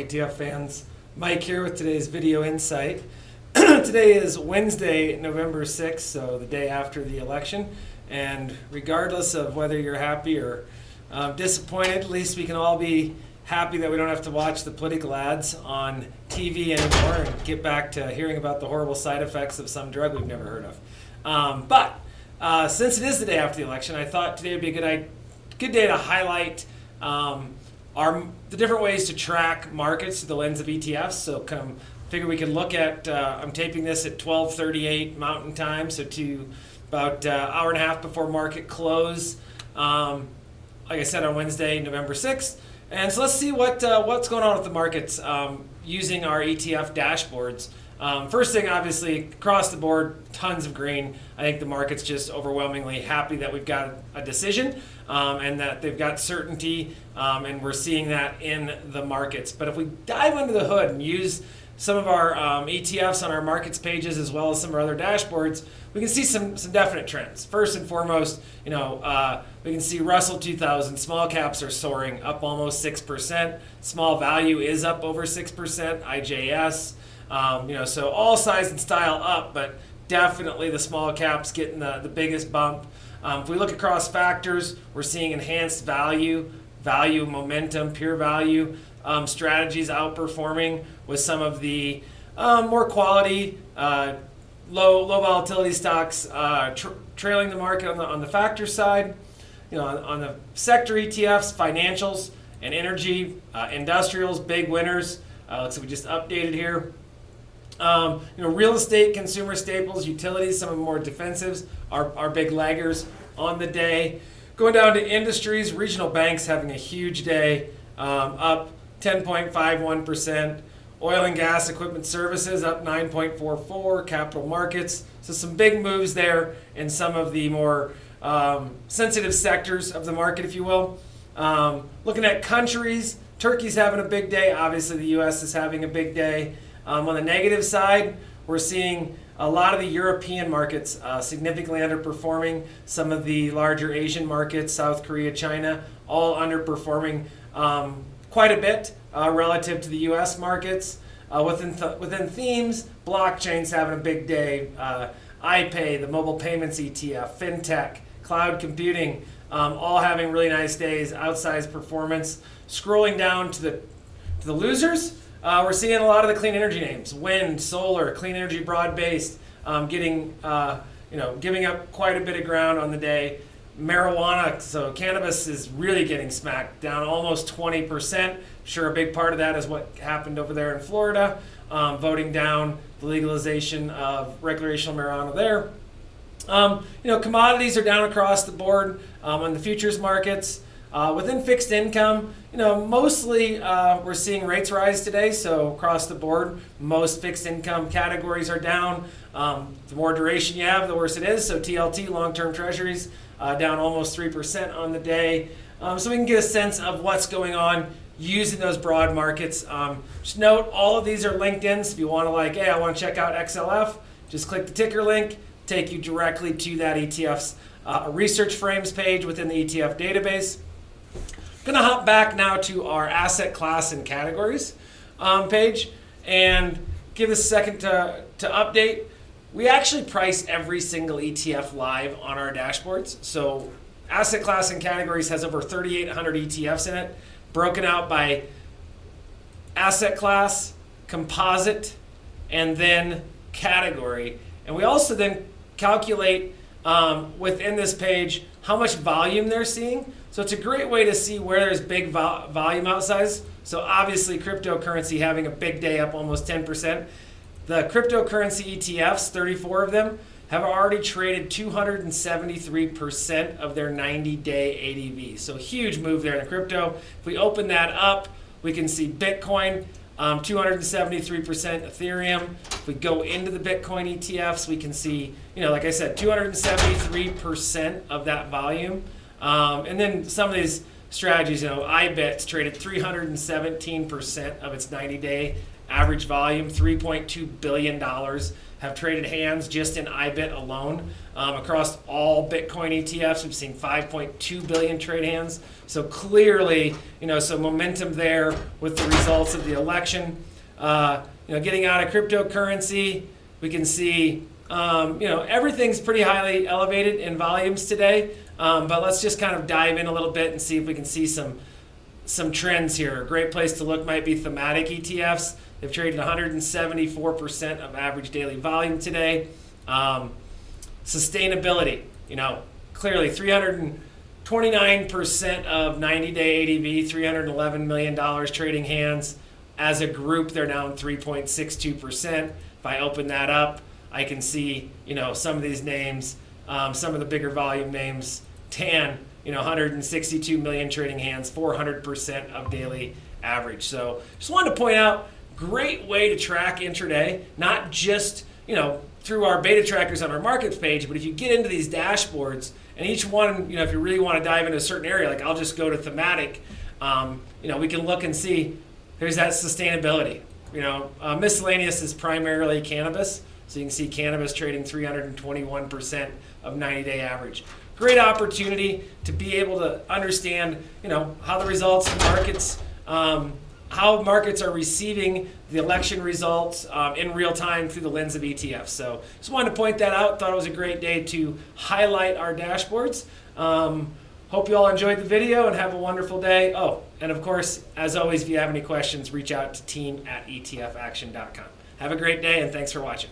ETF fans. Mike here with today's video insight. Today is Wednesday, November 6th, so the day after the election. And regardless of whether you're happy or disappointed, at least we can all be happy that we don't have to watch the political ads on TV anymore and get back to hearing about the horrible side effects of some drug we've never heard of. But since it is the day after the election, I thought today would be a good day to highlight the different ways to track markets through the lens of ETFs. So figure we can look at, I'm taping this at 12:38 Mountain Time, so to about an hour and a half before market close, like I said, on Wednesday, November 6th. And so let's see what's going on with the markets using our ETF dashboards. First thing, obviously, across the board, tons of green. I think the market's just overwhelmingly happy that we've got a decision and that they've got certainty, and we're seeing that in the markets. But if we dive under the hood and use some of our ETFs on our markets pages as well as some of our other dashboards, we can see some definite trends. First and foremost, we can see Russell 2000 small caps are soaring up almost 6%. Small value is up over 6%. IJS. So all size and style up, but definitely the small caps getting the biggest bump. If we look across factors, we're seeing enhanced value momentum, pure value strategies outperforming with some of the more quality, low volatility stocks trailing the market on the factor side. On the sector ETFs, financials and energy, industrials, big winners. Looks like we just updated here. Real estate, consumer staples, utilities, some of the more defensives are big laggers on the day. Going down to industries, regional banks having a huge day, up 10.51%. Oil and gas equipment services up 9.44%. Capital markets. So some big moves there in some of the more sensitive sectors of the market, if you will. Looking at countries, Turkey's having a big day. Obviously, the U.S. is having a big day. On the negative side, we're seeing a lot of the European markets significantly underperforming. Some of the larger Asian markets, South Korea, China, all underperforming quite a bit relative to the U.S. markets. Within themes, blockchain's having a big day. iPay, the mobile payments ETF, fintech, cloud computing, all having really nice days, outsized performance. Scrolling down to the losers, we're seeing a lot of the clean energy names: wind, solar, clean energy, broad-based, giving up quite a bit of ground on the day. Marijuana, so cannabis is really getting smacked down almost 20%. Sure, a big part of that is what happened over there in Florida, voting down the legalization of recreational marijuana there. Commodities are down across the board on the futures markets. Within fixed income, mostly we're seeing rates rise today. So across the board, most fixed income categories are down. The more duration you have, the worse it is. So TLT, long-term treasuries, down almost 3% on the day. So we can get a sense of what's going on using those broad markets. Just note, all of these are LinkedIn. So if you want to I want to check out XLF, just click the ticker link, take you directly to that ETF's research frames page within the ETF database. I'm going to hop back now to our asset class and categories page and give this a second to update. We actually price every single ETF live on our dashboards. So asset class and categories has over 3,800 ETFs in it, broken out by asset class, composite, and then category. And we also then calculate within this page how much volume they're seeing. So it's a great way to see where there's big volume outsize. So obviously cryptocurrency having a big day, up almost 10%. The cryptocurrency ETFs, 34 of them, have already traded 273% of their 90-day ADV. So huge move there in the crypto. If we open that up, we can see Bitcoin, 273%, Ethereum. If we go into the Bitcoin ETFs, we can see, like I said, 273% of that volume. And then some of these strategies, IBIT's traded 317% of its 90-day average volume, $3.2 billion have traded hands just in IBIT alone. Across all Bitcoin ETFs, we've seen 5.2 billion trade hands. So clearly, some momentum there with the results of the election. Getting out of cryptocurrency, we can see, everything's pretty highly elevated in volumes today. But let's just kind of dive in a little bit and see if we can see some trends here. A great place to look might be thematic ETFs. They've traded 174% of average daily volume today. Sustainability, clearly 329% of 90-day ADV, $311 million trading hands. As a group, they're down 3.62%. If I open that up, I can see, some of these names, some of the bigger volume names. TAN, 162 million trading hands, 400% of daily average. So just wanted to point out, great way to track intraday, not just, through our beta trackers on our markets page, but if you get into these dashboards, and each one, if you really want to dive into a certain area, like I'll just go to thematic, we can look and see, there's that sustainability. Miscellaneous is primarily cannabis, so you can see cannabis trading 321% of 90-day average. Great opportunity to be able to understand, how the results of markets, how markets are receiving the election results in real time through the lens of ETFs. So just wanted to point that out. Thought it was a great day to highlight our dashboards. Hope you all enjoyed the video and have a wonderful day. Oh, and of course, as always, if you have any questions, reach out to team@etfaction.com. Have a great day and thanks for watching.